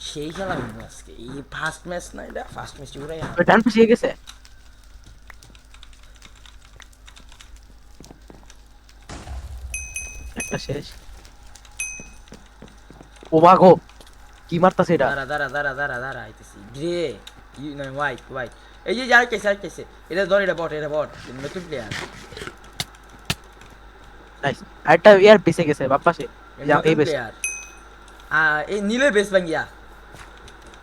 সেই খেলা হইবো আজকে এই ফার্স্ট ম্যাচ না এটা ফার্স্ট ম্যাচ উড়াই ওই ডান পিছিয়ে গেছে। একটা শেষ। ও মাগো, কি মারতাছে এটা? দাঁড়া দাঁড়া দাঁড়া দাঁড়া দাঁড়া আইতেছি গ্রে নয় হোয়াইট হোয়াইট এই যে যার কেসে আর কেসে এটা ধর এটা বট নতুন প্লেয়ার নাইস। আরেকটা ইয়ার পিছে গেছে বাপ পাশে। এই নতুন বেশ। প্লেয়ার এই নীলের বেস ভাঙ্গিয়া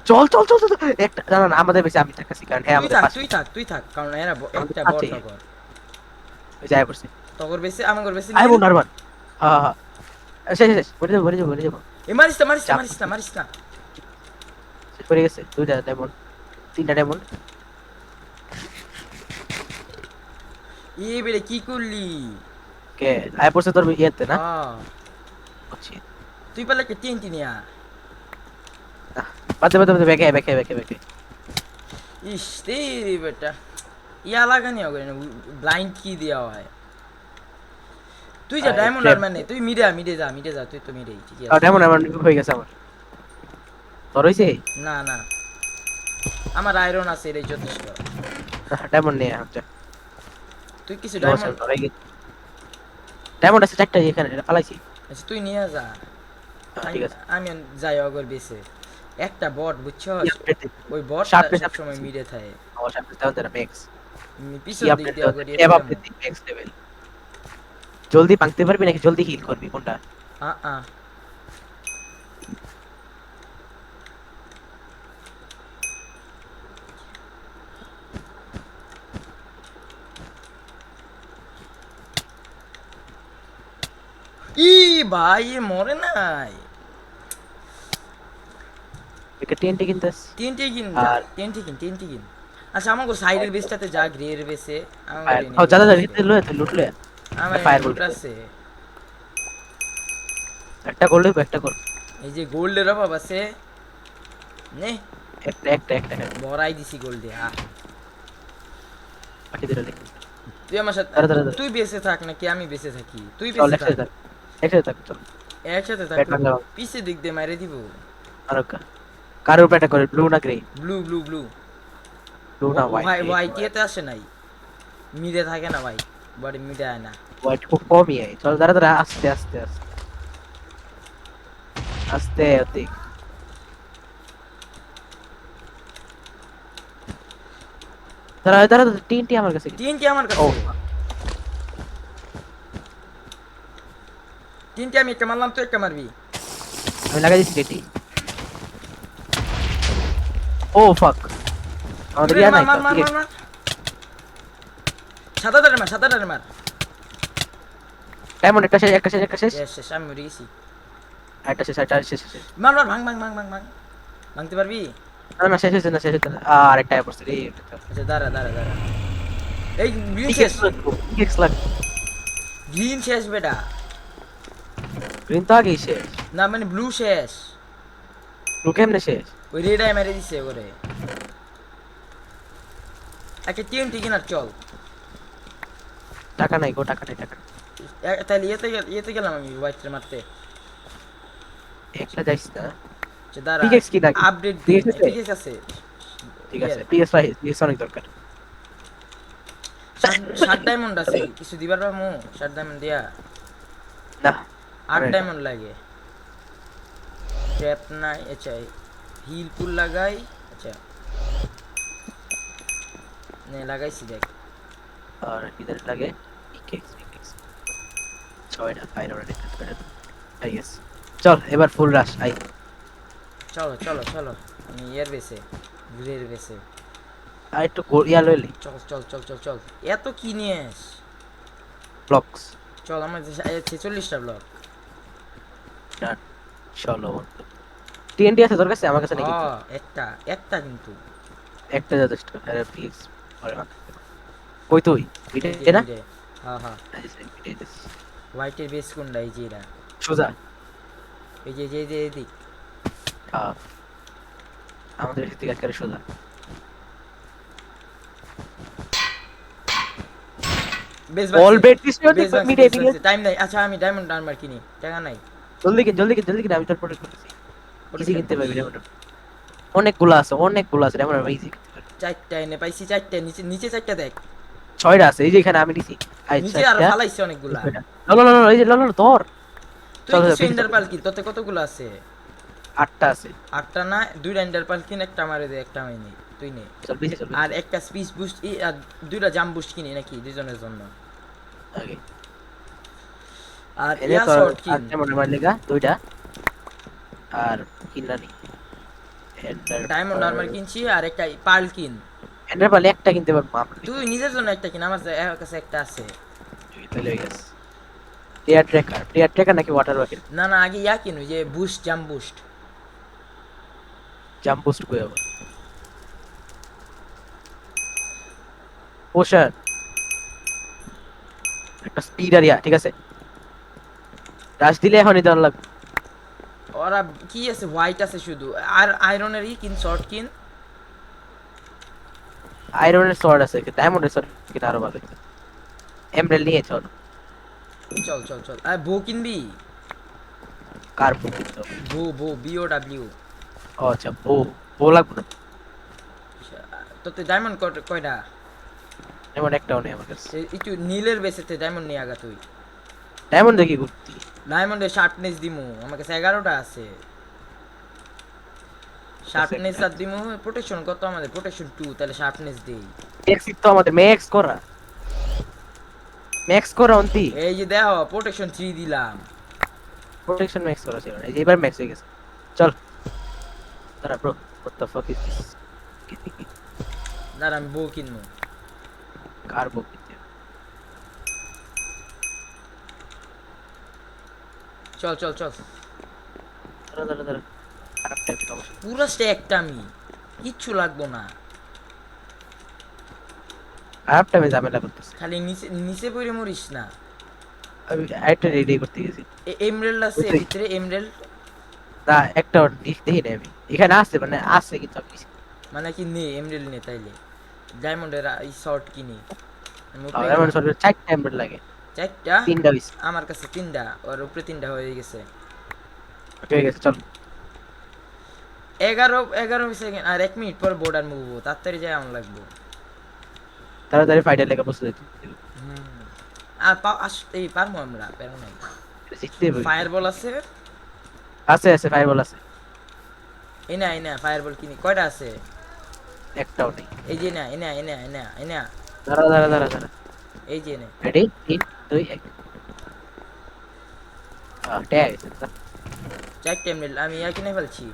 চল চল চল চল চল। একটা না না, আমাদের বেশি আমি থাকছি কারণ হ্যাঁ তুই আমাদের থাক পাশে। তুই থাক তুই থাক কারণ এরা আমাদের একটা বট পাশে তকর ওই যায় পড়ছে। তকর বেসে আমার বেসে আই নীল বোন আরমান। হ্যাঁ হ্যাঁ। শেষ শেষ মরে যাবো মরে যাবো মরে যাবো। এ মারিস না মারিস না চাপ মারিস না মারিস না শেষ করে গেছে। দুইটা ডায়মন্ড, তিনটা ডায়মন্ড। এ বেরে কি করলি কে আয় পড়ছে তোর ইয়েতে না? হ্যাঁ বুঝছি। তুই পারলে কে তিন নিয়া বাদে বাদে বাদে বেঁকে বেঁকে বেঁকে বেঁকে। ইস তেরি বেটা ইয়া লাগানি হবে না ব্লাইন্ড কি দেওয়া হয় তুই যা ডায়মন্ড আর মানে তুই মিডে যা তুই তো মিডেই ঠিক আছে ডায়মন্ড আমার হয়ে গেছে আমার। তোর হইছে? না না আমার আয়রন আছে এটাই যথেষ্ট ডায়মন্ড নিয়ে আচ্ছা। তুই কিছু ডায়মন্ড ডায়মন্ড আছে চারটা এখানে, এটা ফালাইছি। আচ্ছা তুই নিয়ে যা ঠিক আছে। আমি যাই অগর বেসে একটা বট বুঝছস কি আপডেট দিতে? ওই বট শার্পনেস সবসময় মিডে থাকে আমার সামনে দাও দেনা ম্যাক্স। কি পিছন দিক আপডেট দিয়ে দাও? অগর ট্যাব আপডেট দি ম্যাক্স লেভেল। জলদি ভাঙতে পারবি নাকি জলদি হিল করবি কোনটা? আ ই ভাই এ মরে নাই একে টিএনটি কিনতেছ। তিনটে কিন আর তিনটে কিন আচ্ছা আমাকে সাইডের বেসটাতে যা গ্রের বেসে আমার ফায়ার ও এনিমি যা যা আছে ভিতরে লয়ে তুই লুট লয়ে। আমার ফায়ার লুট বলতে আছে একটা করলে একটা কর। এই যে গোল্ডের অভাব আছে নে একটা একটা একটা ভরাই দিছি গোল্ডে বাকি দিলে লে। তুই আমার সাথে দাঁড়া দাঁড়া দাঁড়া। তুই বেঁচে থাক নাকি আমি বেঁচে থাকি তুই চল বেঁচে থাক একসাথে থাক, একসাথে থাক চল। একসাথে ব্যাট থাকবো ভাঙা পিছে দিক দিয়ে মারে দিব আর কারোর উপর একটা করে ব্লু না grey? Blue blue blue blue না ভাই হোয়াইট? হোয়াইট ইয়েতে আসে নাই মিডে থাকে না ভাই বডি মিডে আয় না হোয়াইট খুব কমই হয়। চল দাঁড়া দাঁড়া আস্তে আস্তে আস্তে আস্তে অতি। দাঁড়া দাঁড়া টিএনটি আমার কাছে। তিনটে আমার ও কাছে তিনটে আমি একটা মারলাম তুই একটা মারবি আমি লাগাই দিচ্ছি টিএনটি। ও ফাক, আমাদের ইয়া নাই মার তো মার ঠিক মার আছে। মার সাদা মার ডায়মন্ড একটা শেষ একটা শেষ একটা শেষ। শেষ শেষ আমি মরে গেছি একটা শেষ একটা শেষ শেষ। মার মার ভাঙ ভাঙতে পারবি না না শেষ হচ্ছে না শেষ হচ্ছে না। আর একটা পড়ছে রে। আচ্ছা দাঁড়া এই গ্রিন ঠিক শেষ আছে ঠিক লাগে। গ্রিন শেষ বেটা গ্রিন তো আগেই শেষ। না মানে ব্লু শেষ ব্লু কেমনে শেষ? ওই রেড আই মেরে দিছে ওরে একটা টিএনটি কিনার চল টাকা নাই গো, টাকা নাই টাকা নাই। তাহলে ইয়েতে গেলাম আমি হোয়াইটে মারতে একটা যাইস না। আচ্ছা দাঁড়া পিকেক্স কি লাগে? আপডেট দিই পিকেক্স আছে? ঠিক আছে ঠিক আছে পিএস ফাই পিএস অনেক দরকার। 7 ডায়মন্ড আছে কিছু দিবার পাবো 7 ডায়মন্ড দিয়া না 8 ডায়মন্ড লাগে ট্র্যাপ নাই আচ্ছা হিল পুল লাগাই আচ্ছা নে লাগাইছি দেখ আর কিধর লাগে? পিকেক্স পিকেক্স ছয়টা ফাইর অলরেডি করে আই গেস। চল এবার ফুল রাশ আই। চলো আমি এর বেসে গ্রের বেসে আর একটু ইয়া লইলি চল এত কি নিয়েস ব্লকস। চল আমার 46টা ব্লক ডান চলো টিএনটি আছে তোর কাছে? আমার কাছে নাকি একটা কিন্তু একটা যথেষ্ট। আরে প্লিজ কই তুই ভিডিও না? হ্যাঁ ভিডিও হোয়াইটের বেস কোনটা এই যে এরা সোজা। এই যে এদিক আহ, আমাদের থেকে একেবারে সোজা। বেস অল বাজছে বেট দিস মিড এদিকে। টাইম নাই আচ্ছা আমি ডায়মন্ড আর্মার কিনি টাকা নাই জলদি কিন জলদি কিন জলদি কিন, আমি তোর প্রোটেক্ট করতেছি। ওটা ইজি কেন? কিনতে পারবি ডায়মন্ড। অনেকগুলো আছে, অনেকগুলো আছে ডায়মন্ড আর্মার ইজি। চারটা এনে পাইছি, চারটা নিচে, নিচে চারটা দেখ, 6টা আছে এই যে এখানে আমি নিছি। নিচে আরো আচ্ছা ফালাইছে অনেকগুলা। লো লো লো লো, এই যে লো লো লো, ধর। তুই চল কিছু বেশি এন্ডার চল। পাল কি তোতে কতগুলো আছে? 8টা আছে। আটটা না, দুইটা এন্ডার পাল কিন, একটা মারে দে, একটা আমি নি, তুই নে। চল বেশি চল আর একটা স্পিচ বুস্ট আর দুইটা জাম্প বুস্ট কিনি নাকি দুজনের জন্য। ওকে। আর এনে ইয়া তো শর্ট কিন, ডায়মন্ড আর্মার লেগা 2টা আর কিনলানি এন্ডার ডায়মন্ড আর্মার কিনছি, আর একটা পার্ল কিন। এন্ডার পারলে একটা কিনতে পারবো আমরা। তুই নিজের জন্য একটা কিন, আমার কাছে একটা আছে। তাহলে হয়ে গেছে। টিয়ার ট্রেকার নাকি ওয়াটার রকেট? না না, আগে ইয়া কিন, ওই যে boost, jump boost. Jump post কই আবার? পোশার একটা স্পিড আর ইয়া, ঠিক আছে। রাশ দিলে এখনই দেওয়ার লাগবে। ওরা কি আছে, হোয়াইট আছে শুধু, আর আয়রনের ই কিন, শর্ট কিন। আয়রনের সোয়ার্ড আছে, ডায়মন্ডের সোয়ার্ড কিন্তু আরো ভালো। এমরাল্ড নিয়ে চল। চল চল চল, আর বো কিনবি? কার বুক তো? বো বো, BOW। ও আচ্ছা, বো বো লাগবে না। তোতে ডায়মন্ড কয়টা? ডায়মন্ড একটাও নেই আমার কাছে। একটু নীলের বেসেতে ডায়মন্ড নিয়ে আগা তুই। ডায়মন্ড দেখি ঘুরতি। ডায়মন্ডের শার্পনেস দিমু, আমার কাছে 11টা আছে। শার্পনেস আর দিমু, প্রোটেকশন কত আমাদের? প্রোটেকশন 2, তাহলে শার্পনেস দেই। ম্যাক্স তো আমাদের ম্যাক্স করা অন্তি। এই যে দেখো, প্রোটেকশন 3 দিলাম। প্রোটেকশন ম্যাক্স করা ছিল না, এই যে এবার ম্যাক্স হয়ে গেছে। চল তারা bro, what the fuck is this? দাঁড়া, আমি বউ কিনবো। কার বুক দিতে? চল চল চল, দাঁড়া দাঁড়া দাঁড়া, খারাপ টাইপের অবস্থা। পুরো স্ট্যাকটা আমি, কিচ্ছু লাগবো না। খারাপ টাইমে ঝামেলা করতেছে। খালি নিচে নিচে পড়ে মরিস না। আমি আরেকটা রেডি করতে গেছি। এমরেল্ড আছে বুঝলি? ভিতরে, এমরেল্ড। না একটা দেখি না আমি, এখানে আছে মানে আছে কিন্তু আমি নিছি। মানে কি নে, এমরেল্ড নে তাইলে। ডায়মন্ডের এই শর্ট কিনি। আমি আর উপরে এমন গেলাম। সব 4টা এমবেড লাগে। চারটা? 3টা হইছে। আমার কাছে 3টা, ওর উপরে 3টা হয়ে গেছে। হয়ে গেছে চল। 11 সেকেন্ড আর 1 মিনিট পর বর্ডার মুভ হবো, তাড়াতাড়ি যায় আমার লাগবো। তাড়াতাড়ি ফাইটার লেগে বসে যেতে। হুম। আর এই পারবো আমরা, পারবো না। শিখতে হবে। ফায়ারবল আছে? আছে আছে, ফায়ারবল আছে। এনা এনা ফায়ারবল কিনি, কয়টা আছে? একটাও নেই। এই যে না, এনা এনা এনা এনা, দাঁড়া দাঁড়া দাঁড়া দাঁড়া। এই যে নে। রেডি 3 2 1। ট্যাগ আছে না? 4টা এমরেল্ড আমি ইয়া কিনে ফেলছি।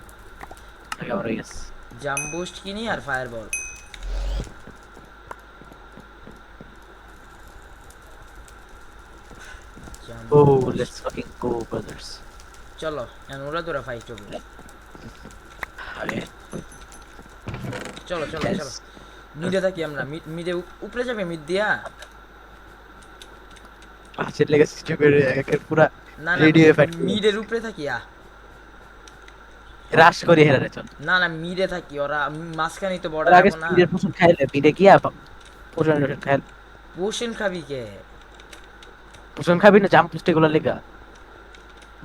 আগে আমার হয়ে গেছে। জাম্প বুস্ট কিনি আর fireball. Oh let's fucking go brothers. চলো এখন ওরা তোরা ফাইট হবো। আরে চলো চলো চলো, মিডে থাকি আমরা, মিডে উপরে যাবে, মিড দিয়া। পাঁচের লেগে সিস্টেম করে একের পুরা না না, রেডি হয়ে ফাইট মিডের উপরে থাকি। রাশ করি হেরারে চল। না না, মিডে থাকি, ওরা মাঝখানেই তো বর্ডার ওরা আগে যাবো না। স্পিডের পোষণ খাইলে পিডে গিয়া পোষণ খাইল। পোষণ খাবি কে পোষণ খাবি না, জাম্প পোস্টে গুলো লেগা।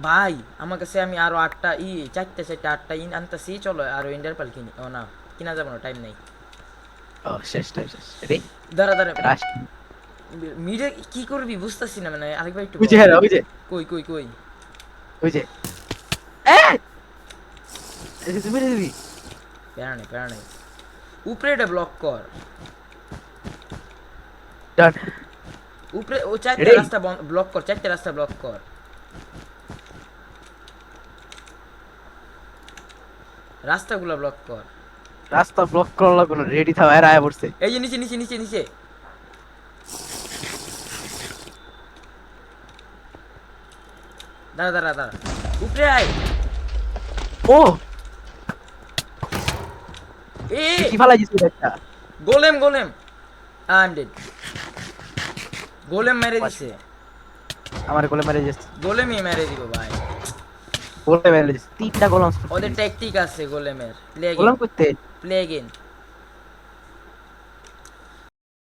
ভাই? আমার কাছে আমি আরো 8টা 8টা ইন আনতাছি, চলো আরো ইন্ডার পাল কিনি। ও না, কিনা যাবো না, টাইম নাই। ও শেষ টাইম শেষ। রেডি দাঁড়া দাঁড়া, রাশ। মিডে কি করবি বুঝতাছি না, মানে আরেকবার একটু ওই যে বল। হেরা, ওই যে কই কই কই? ওই যে এই তুমি দিবি। প্যারা নেই প্যারা নেই, উপরে এটা ব্লক কর। ডান। উপরে ও 4টা Ready? রাস্তা ব্লক কর, 4টা রাস্তা ব্লক কর। রাস্তাগুলো ব্লক কর। রাস্তা ব্লক করা লাগবে না, রেডি থাও, এরা আয়া পড়ছে। এই যে নিচে নিচে নিচে নিচে, দাঁড়া দাঁড়া দাঁড়া, উপরে আয়। ও এ কি ফালাই দিছিস একটা। Golem golem, I am dead. Golem মেরে দিছে, আমার গোলে মেরে যাচ্ছে। গোলেমই মেরে দিব ভাই। গোলে মেরে দিছিস 3টা গোলাম। ওদের ট্যাকটিক আছে গোলেমের। প্লে গোলাম গেম, করতে প্লে গেম।